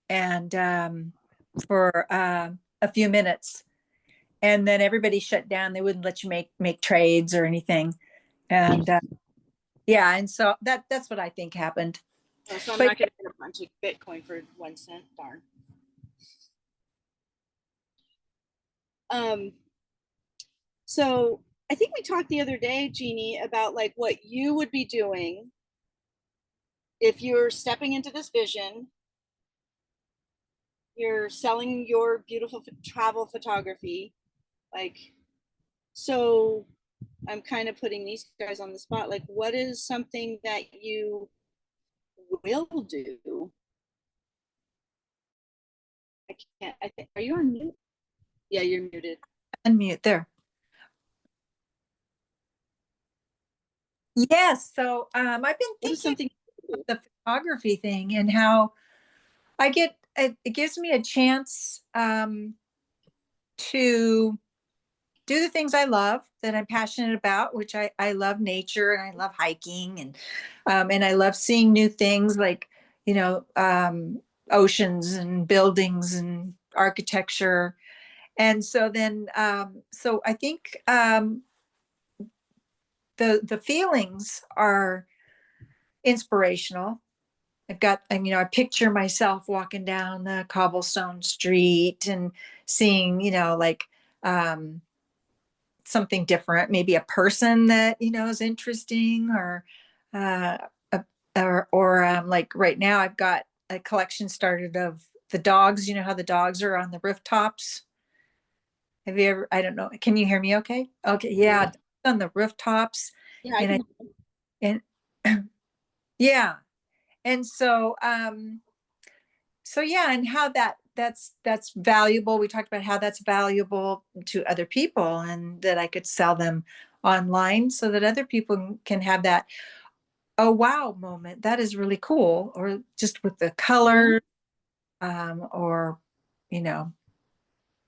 and for a few minutes, and then everybody shut down. They wouldn't let you make trades or anything, and yeah, and so that's what I think happened. Oh, so I'm But- not gonna get a bunch of Bitcoin for 1 cent, darn. So I think we talked the other day, Jeannie, about like what you would be doing if you're stepping into this vision, you're selling your beautiful travel photography, like, so I'm kind of putting these guys on the spot. Like, what is something that you will do? I can't, I think, are you on mute? Yeah, you're muted. Unmute there. Yes. So I've been What thinking is something? the photography thing and how I get it gives me a chance to do the things I love that I'm passionate about, which I love nature and I love hiking and I love seeing new things like, you know, oceans and buildings and architecture. And so then so I think the feelings are inspirational. I've got, you know, I picture myself walking down the cobblestone street and seeing, you know, like something different, maybe a person that, you know, is interesting or, uh, a, like right now I've got a collection started of the dogs, you know, how the dogs are on the rooftops. Have you ever, I don't know, can you hear me okay? Okay. Yeah. On the rooftops. Yeah, I And can. and yeah. And so, so yeah, and how that's valuable. We talked about how that's valuable to other people and that I could sell them online so that other people can have that, oh wow moment. That is really cool. Or just with the color, or, you know,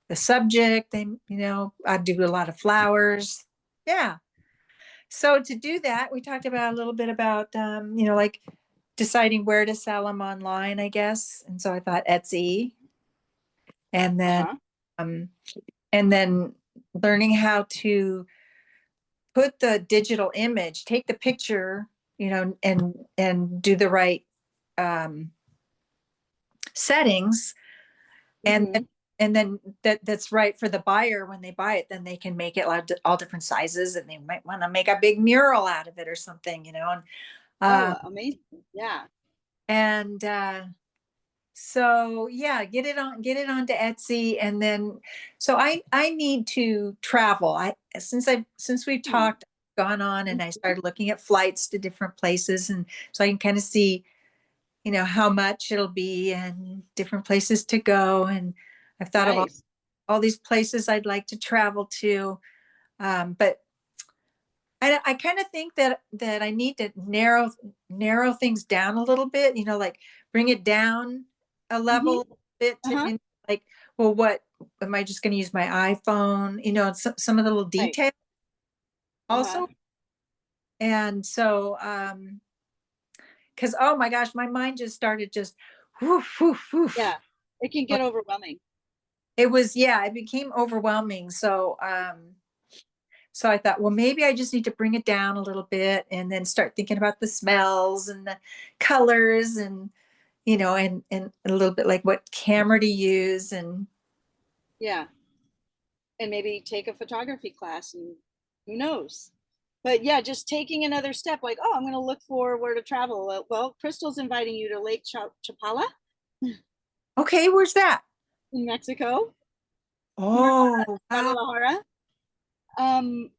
the subject, they, you know, I do a lot of flowers. Yeah. So to do that, we talked about a little bit about, you know, like deciding where to sell them online, I guess. And so I thought Etsy, and then, Uh-huh. um, and then learning how to put the digital image, take the picture, you know, and do the right settings, and Mhm. and then that's right for the buyer when they buy it. Then they can make it all different sizes, and they might want to make a big mural out of it or something, you know. Oh, And amazing. Yeah. and so yeah, get it onto Etsy, and then so I need to travel. Since we've Hmm. talked, gone on, and I started looking at flights to different places, and so I can kind of see, you know, how much it'll be and different places to go. And I've thought of Nice. all these places I'd like to travel to, but I kind of think that I need to narrow things down a little bit, you know, like bring it down a level a bit to Uh-huh. like, well, what am I just going to use my iPhone? You know, some of the little Right. details Uh-huh. also. And so, because oh my gosh, my mind just started just woof, woof, woof. Yeah. It can get overwhelming. It was, yeah, it became overwhelming. So I thought, well, maybe I just need to bring it down a little bit and then start thinking about the smells and the colors and, you know, and a little bit like what camera to use. And Yeah. And maybe take a photography class and who knows. But yeah, just taking another step like, oh, I'm going to look for where to travel. Well, Crystal's inviting you to Lake Chapala okay, where's that? in Mexico, Oh, wow. Guadalajara. And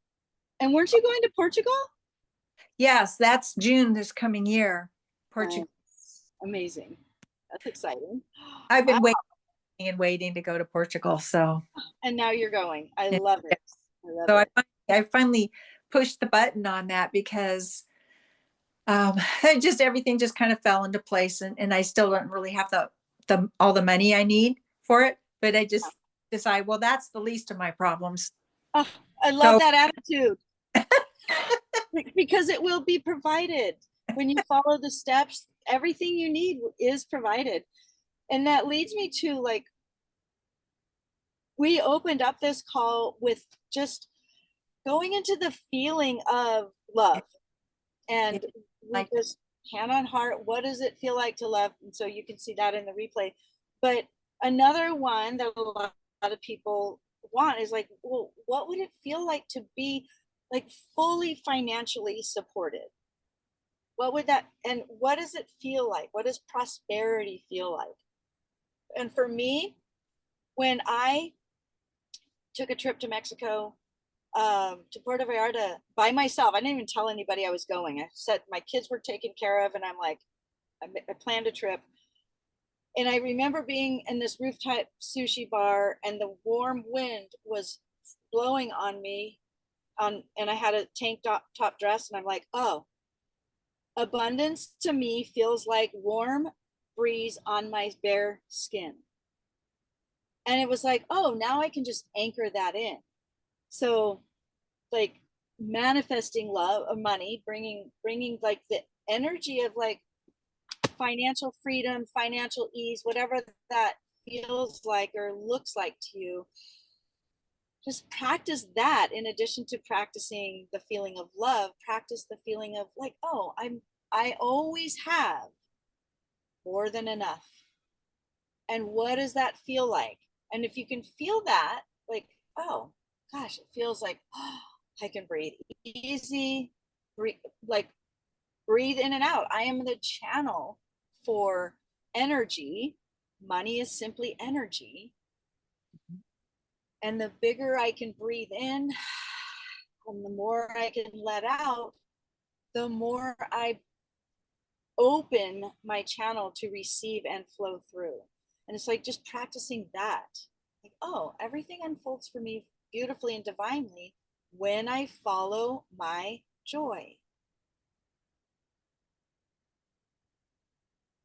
weren't you going to Portugal? Yes, that's June this coming year. Portugal. Nice. Amazing. That's exciting. I've been waiting and waiting to go to Portugal. So, And now you're going. I Yeah. love it. I love so it. I finally pushed the button on that because just everything just kind of fell into place, and I still don't really have the all the money I need for it, but I just decide, well, that's the least of my problems. Oh, I love So- that attitude. Because it will be provided. When you follow the steps, everything you need is provided. And that leads me to like, we opened up this call with just going into the feeling of love. And we Like- just hand on heart, what does it feel like to love? And so you can see that in the replay. But another one that a lot of people want is like, well, what would it feel like to be like fully financially supported? What would that, and what does it feel like? What does prosperity feel like? And for me, when I took a trip to Mexico, to Puerto Vallarta by myself, I didn't even tell anybody I was going. I said my kids were taken care of, and I'm like, I planned a trip. And I remember being in this rooftop sushi bar, and the warm wind was blowing on me, and I had a tank top dress, and I'm like, oh, abundance to me feels like warm breeze on my bare skin. And it was like, oh, now I can just anchor that in. So like manifesting love of money, bringing like the energy of like financial freedom, financial ease, whatever that feels like or looks like to you. Just practice that in addition to practicing the feeling of love. Practice the feeling of like, oh, I always have more than enough. And what does that feel like? And if you can feel that, like, oh gosh, it feels like, oh, I can breathe easy, like breathe in and out. I am the channel for energy. Money is simply energy. And the bigger I can breathe in and the more I can let out, the more I open my channel to receive and flow through. And it's like just practicing that. Like, oh, everything unfolds for me beautifully and divinely when I follow my joy.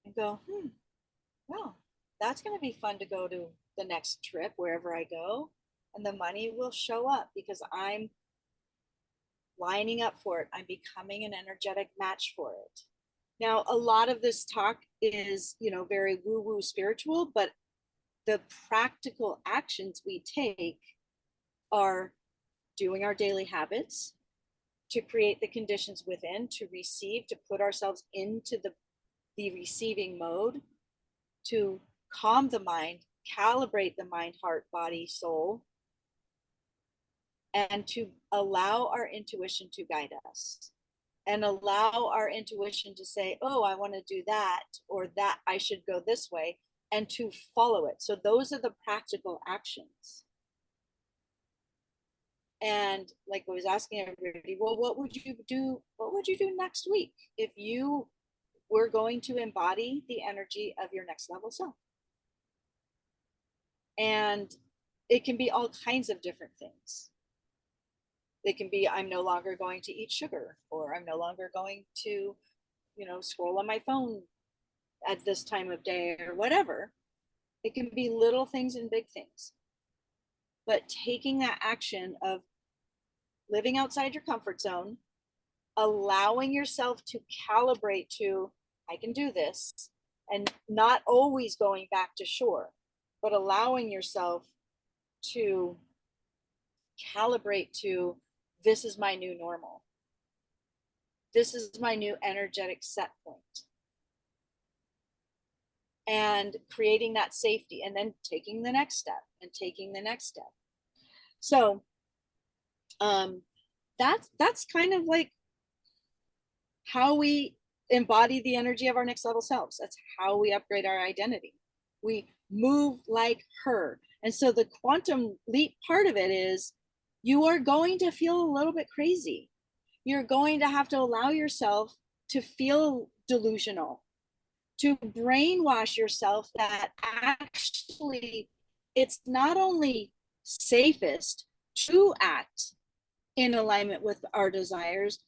And go, well, that's going to be fun to go to the next trip wherever I go. And the money will show up because I'm lining up for it. I'm becoming an energetic match for it. Now, a lot of this talk is, very woo-woo spiritual, but the practical actions we take are doing our daily habits to create the conditions within to receive, to put ourselves into the receiving mode, to calm the mind, calibrate the mind, heart, body, soul, and to allow our intuition to guide us and allow our intuition to say, oh, I want to do that, or that I should go this way, and to follow it. So those are the practical actions. And like I was asking everybody, well, what would you do? What would you do next week if you were going to embody the energy of your next level self? And it can be all kinds of different things. It can be, I'm no longer going to eat sugar, or I'm no longer going to, scroll on my phone at this time of day, or whatever. It can be little things and big things. But taking that action of living outside your comfort zone, allowing yourself to calibrate to, I can do this, and not always going back to shore, but allowing yourself to calibrate to, this is my new normal. This is my new energetic set point. And creating that safety, and then taking the next step and taking the next step. So that's kind of like how we embody the energy of our next level selves. That's how we upgrade our identity. We move like her. And so the quantum leap part of it is, you are going to feel a little bit crazy. You're going to have to allow yourself to feel delusional, to brainwash yourself that actually it's not only safest to act in alignment with our desires,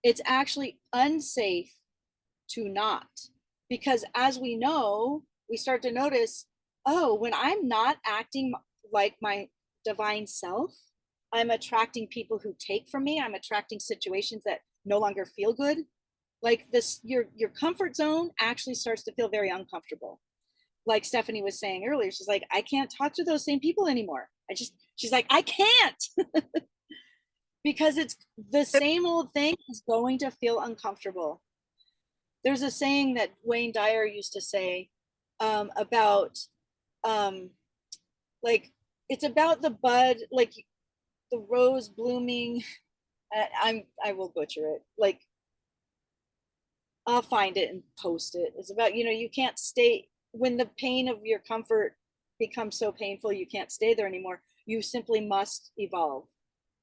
it's actually unsafe to not. Because as we know, we start to notice, oh, when I'm not acting like my divine self, I'm attracting people who take from me. I'm attracting situations that no longer feel good. Like this, your comfort zone actually starts to feel very uncomfortable. Like Stephanie was saying earlier, she's like, I can't talk to those same people anymore. She's like, I can't. Because it's the same old thing is going to feel uncomfortable. There's a saying that Wayne Dyer used to say about like, it's about the bud, like the rose blooming. I will butcher it. Like, I'll find it and post it. It's about, you can't stay when the pain of your comfort becomes so painful, you can't stay there anymore. You simply must evolve.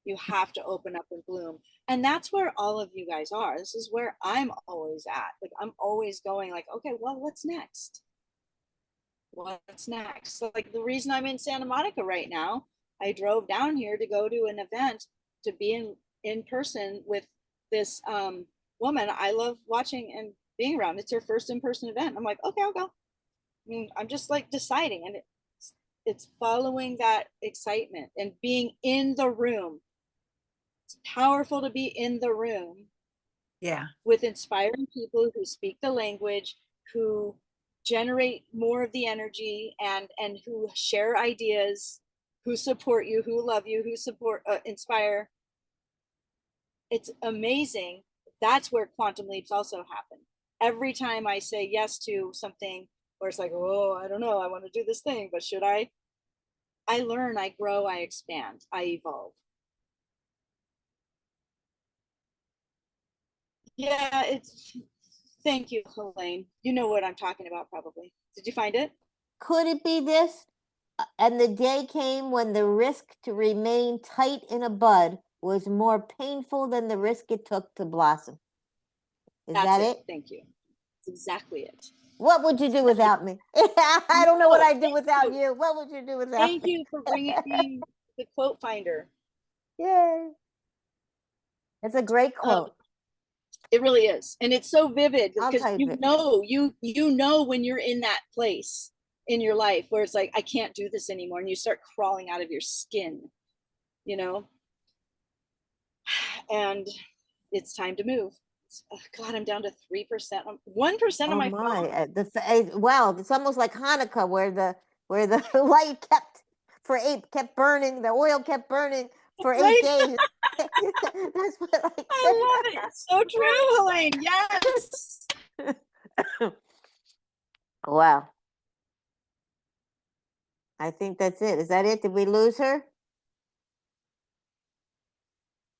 You have to open up and bloom. And that's where all of you guys are. This is where I'm always at. Like, I'm always going like, okay, well, what's next? What's next? So like the reason I'm in Santa Monica right now, I drove down here to go to an event, to be in person with this woman I love watching and being around. It's her first in-person event. I'm like, okay, I'll go. I mean, I'm just like deciding, and it's following that excitement and being in the room. It's powerful to be in the room Yeah. with inspiring people who speak the language, who generate more of the energy, and who share ideas, who support you, who love you, who inspire. It's amazing. That's where quantum leaps also happen. Every time I say yes to something where it's like, oh, I don't know, I want to do this thing, but should I learn, I grow, I expand, I evolve. Yeah, thank you, Helene. You know what I'm talking about, probably. Did you find it? Could it be this? And the day came when the risk to remain tight in a bud was more painful than the risk it took to blossom. Is That's that it? Thank you. That's exactly it. What would you do without me? I don't know what I'd do without you. What would you do without Thank me? you for being the quote finder. Yay. It's a great quote. It really is. And it's so vivid I'll because type it. you know when you're in that place in your life where it's like, I can't do this anymore, and you start crawling out of your skin, and it's time to move. God, I'm down to 3%, 1% Oh on my my! phone. Wow, it's almost like Hanukkah, where the light kept burning, the oil kept burning for 8 Right? days. That's what I love it. It's so true, Helene. Yes. Wow. I think that's it. Is that it? Did we lose her?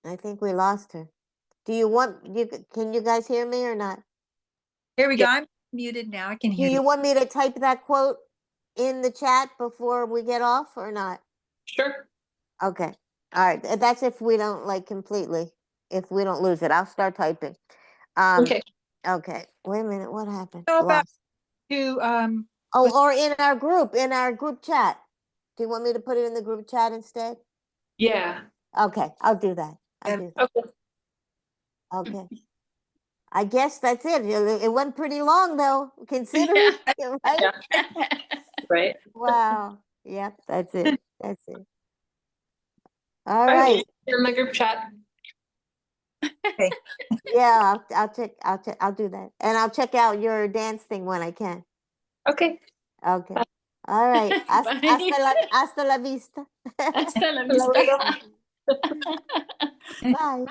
I think we lost her. Do you can you guys hear me or not? Here we Yeah. go. I'm muted now. I can Do hear you you. want me to type that quote in the chat before we get off or not? Sure. Okay. All right. That's if we don't if we don't lose it. I'll start typing. Okay. Okay. Wait a minute. What happened? How about Lost. to Or in our group chat. Do you want me to put it in the group chat instead? Yeah. Okay. I'll do that. I'll do that. Okay. Okay. I guess that's it. It went pretty long though, considering, right? Yeah. Right. Wow. Yep, that's it. That's it. All All right. right. In the group chat. Yeah, I'll do that. And I'll check out your dance thing when I can. Okay. Okay. All right. Bye. Hasta la vista. Hasta la Luego. vista. Bye.